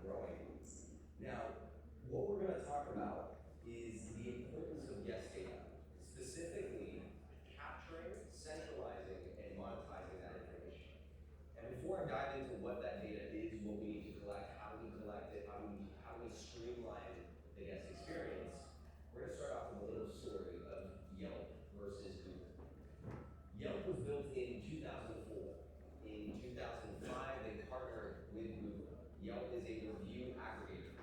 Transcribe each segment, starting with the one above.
growing. Now, what we're going to talk about is the importance of guest data, specifically capturing, centralizing, and monetizing that information. And before I dive into what that data is, what we need to collect, how do we collect it, how do we streamline the guest experience, we're going to start off with a little story of Yelp versus Google. Yelp was built in 2004. In 2005, they partnered with Google. Yelp is a review aggregator.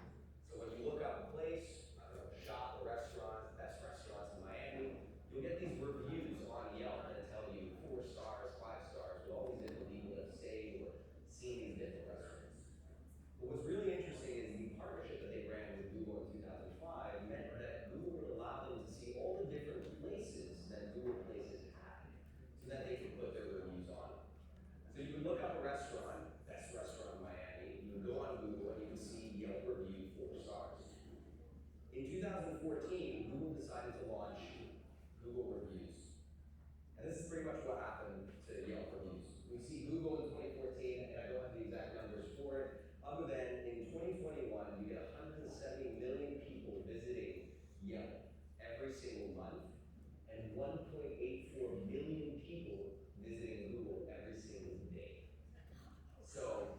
So when you look up a place, I don't know, a shop, a restaurant, best restaurants in Miami, you'll get these reviews on Yelp that tell you 4 stars, 5 stars, with all these different people that have stayed or seen these different restaurants. But what's really interesting is the partnership that they ran with Google in 2005 meant that Google would allow them to see all the different places that Google Places had so that they could put their reviews on. So you would look up a restaurant, best restaurant in Miami, you would go on Google and you would see Yelp review 4 stars. In 2014, Google decided to launch Google Reviews. And this is pretty much what happened to Yelp Reviews. We see Google in 2014, and I don't have the exact numbers for it, other than in 2021, you get 170 million people visiting Yelp every single month, and 1.84 million people visiting Google every single day. So,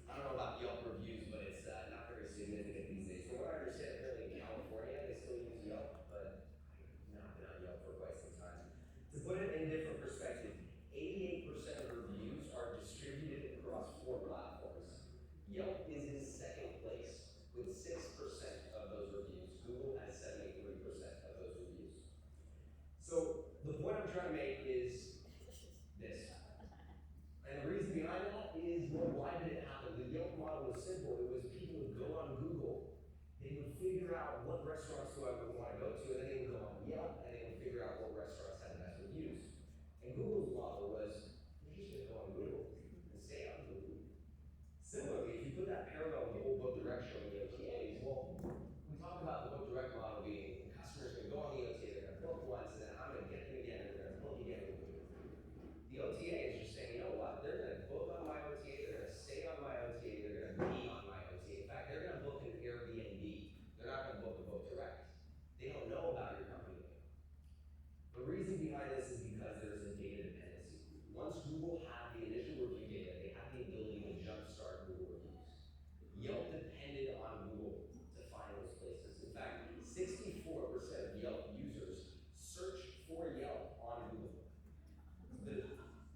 I don't know about Yelp reviews, but it's not very significant these days. From what I understand, apparently in California, they still use Yelp, but I've not been on Yelp for quite some time. To put it in different perspective, 88% of reviews are distributed across 4 platforms. Yelp is in second place with 6% of those reviews. Google has 73% of those reviews. So the point I'm trying to make is this. And the reason behind that is, well, why did it happen? The Yelp model was simple. It was people would go on Google, they would figure out what restaurants do I want to go to, and then they would go on Yelp, and they would figure out what restaurants had the best reviews. And Google's model was, you're just going to go on Google and stay on Google. Similarly, if you put that parallel with the old Book Direct showing the OTAs, well, we talk about the Book Direct model being customers can go on the OTA, they're going to book once, and then I'm going to get them again, and they're going to book again. The OTA is just saying, you know what, they're going to book on my OTA, they're going to stay on my OTA, they're going to be on my OTA. In fact, they're going to book an Airbnb. They're not going to book a Book Direct. They don't know about your company. The reason behind this is because there's a data dependency. Once Google had the initial review data, they had the ability to jumpstart Google reviews. Yelp depended on Google to find those places. In fact, 64% of Yelp users search for Yelp on Google. It's a bit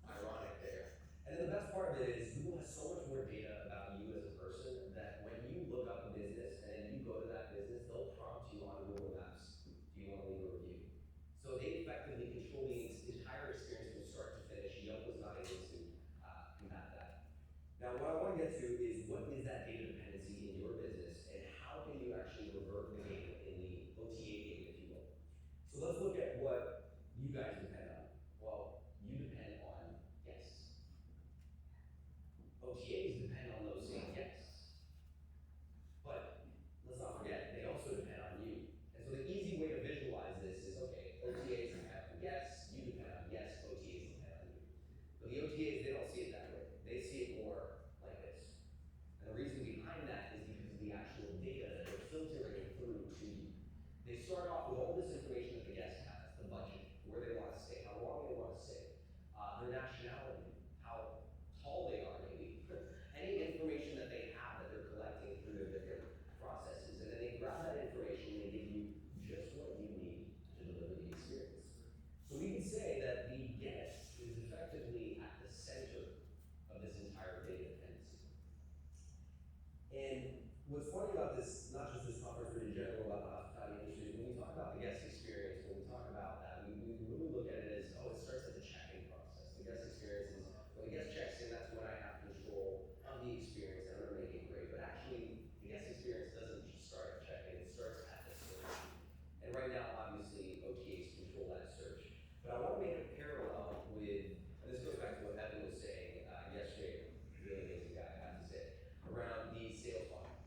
ironic there. And then the best part of it is Google has so much more data about you as a person that when you look up a business and then you go to that business, they'll prompt you on Google Maps. Do you want to leave a review? So they effectively control the entire experience from start to finish. Yelp was not able to combat that. Now, what I want to get to is what is that data dependency in your business and how can you actually revert the data in the OTA data, if you will. So let's look at what you guys depend on. Well, you depend on guests. OTAs depend on those same guests. But let's not forget, they also depend on you. And so the easy way to visualize this is, okay, OTAs depend on guests, you depend on guests, OTAs depend on you. But the OTAs, they don't see it that way. They see it more like this. And the reason behind that is because of the actual data that they're filtering through to you. They start off with all this information that the guest has, the budget, where they want to stay, how long they want to stay, their nationality, how tall they are maybe, any information that they have that they're collecting through their different processes. And then they grab that information and they give you just what you need to deliver the experience. So we can say that the guest is effectively at the center of this entire data dependency. And what's funny about this, not just this conference, but in general about the hospitality industry, when we talk about the guest experience, when we talk about that, we really look at it as, oh, it starts at the check-in process. The guest experience is, when the guest checks in, that's when I have control of the experience and I'm going to make it great. But actually, the guest experience doesn't just start at check-in, it starts at the search. And right now, obviously, OTAs control that search. But I want to make a parallel with, and this goes back to what Evan was saying yesterday, really amazing guy, I have to say, around the sales funnel.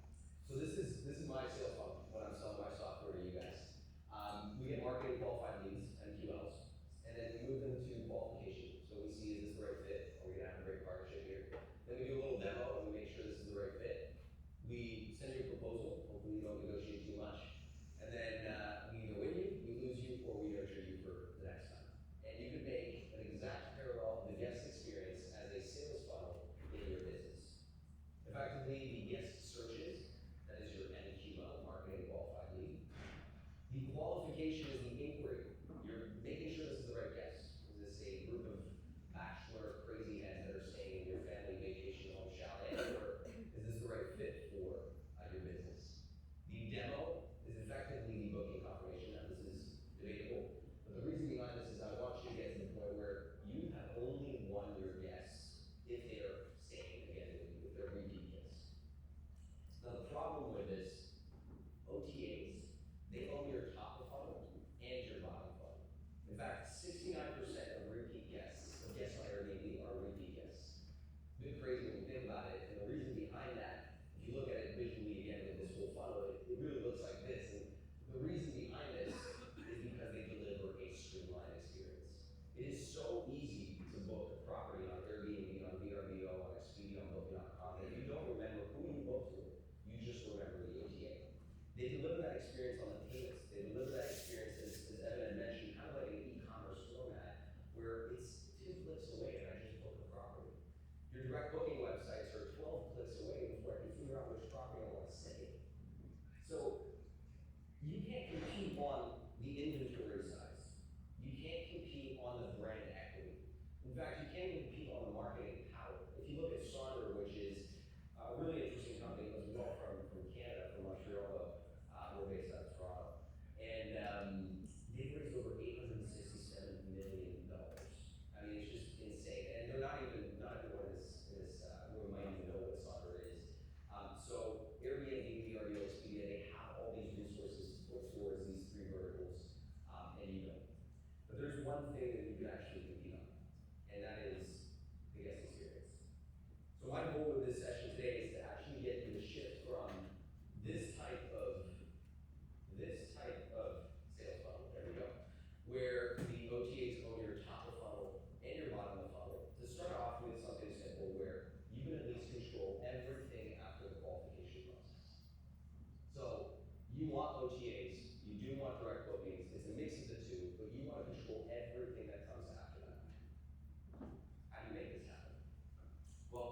So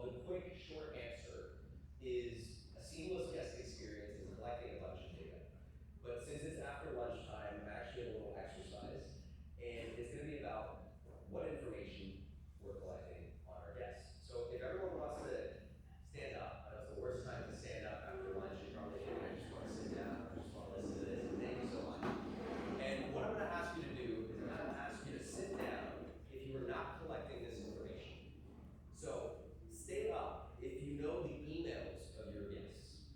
Well, the quick, short answer is a seamless guest experience is collecting a bunch of data. But since it's after lunchtime, I actually have a little exercise, and it's gonna be about what information we're collecting on our guests. So if everyone wants to stand up, I know it's the worst time to stand up after lunch, you're probably thinking, I just wanna sit down, I just wanna listen to this, thank you so much. And what I'm gonna ask you to do is I'm gonna ask you to sit down if you are not collecting this information. So stay up if you know the emails of your guests.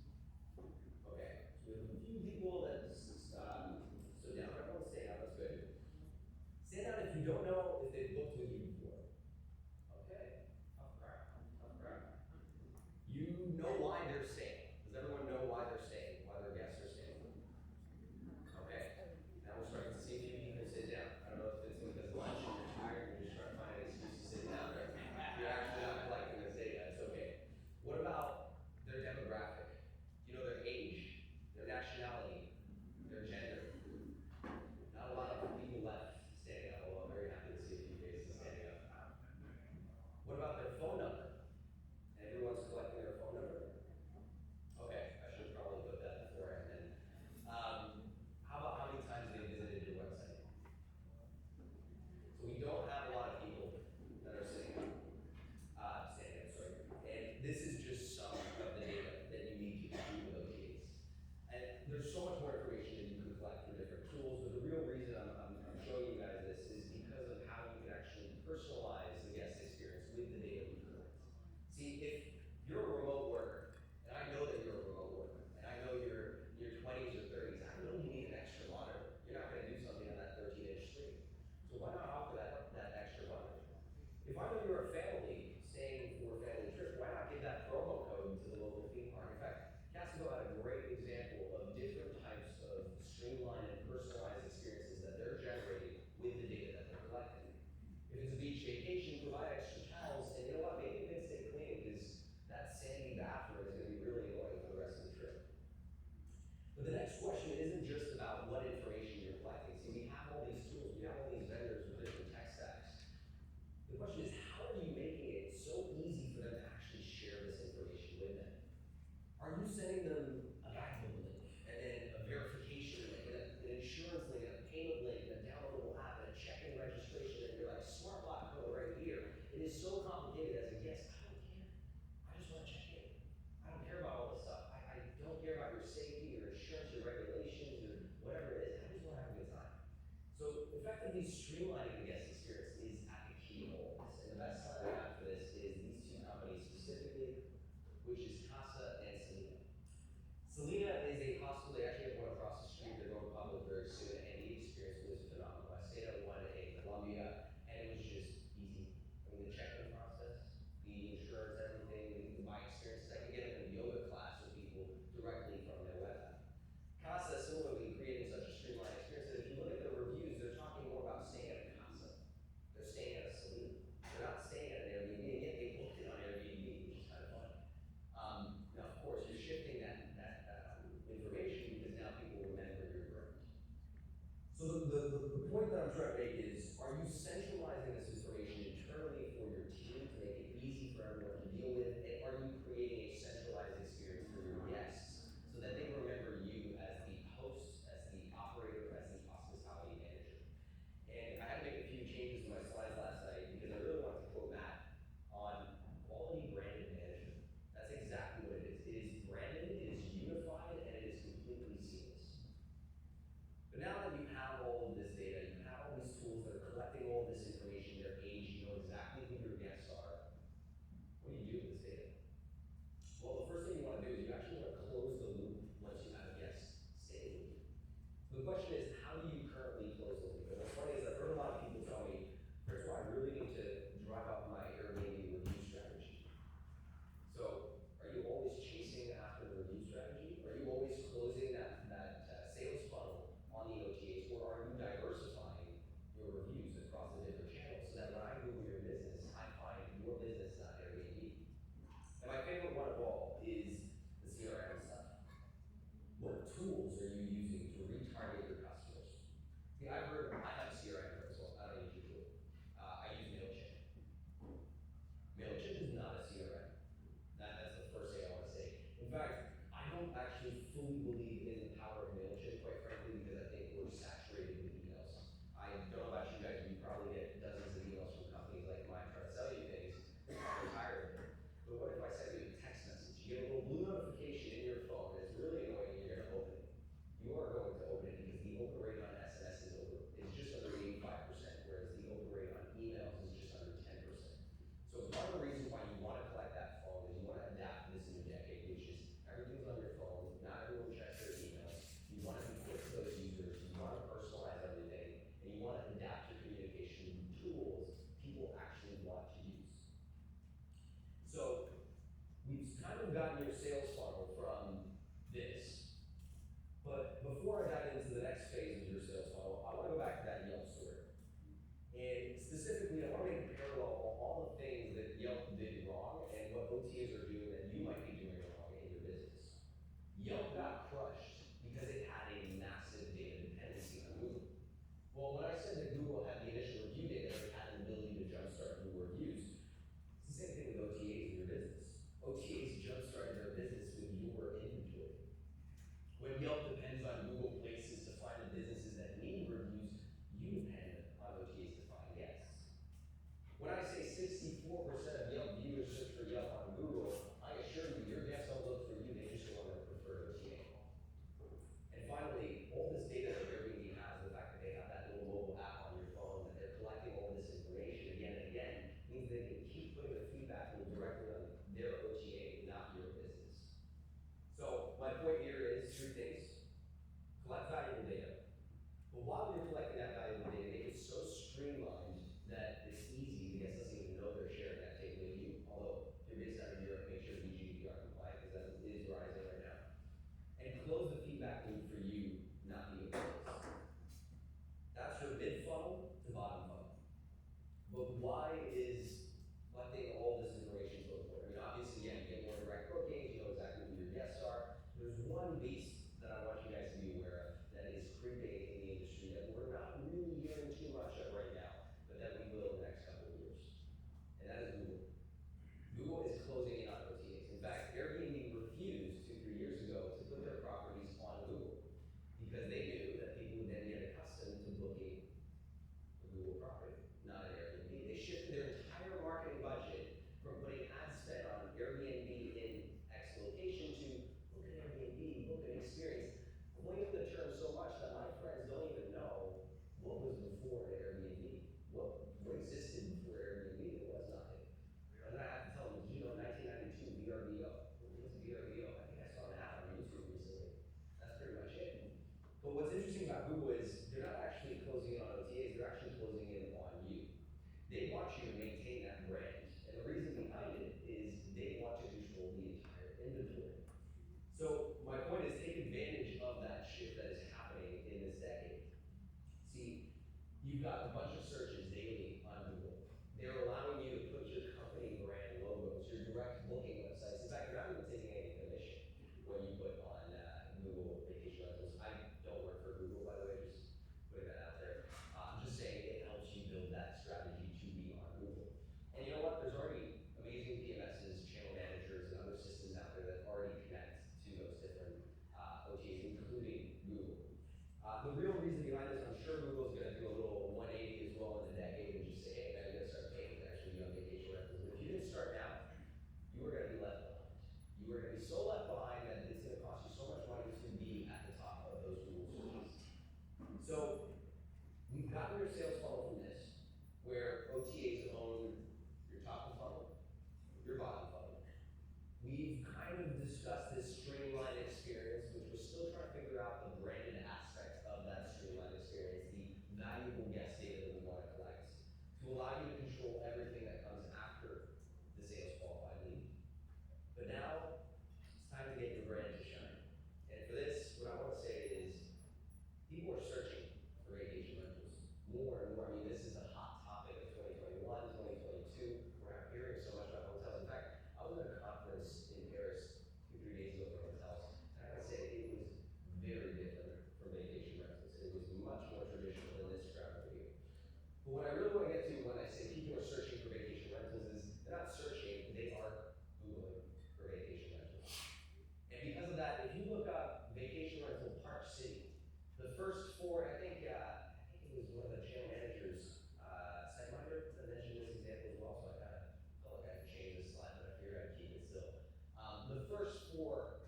first four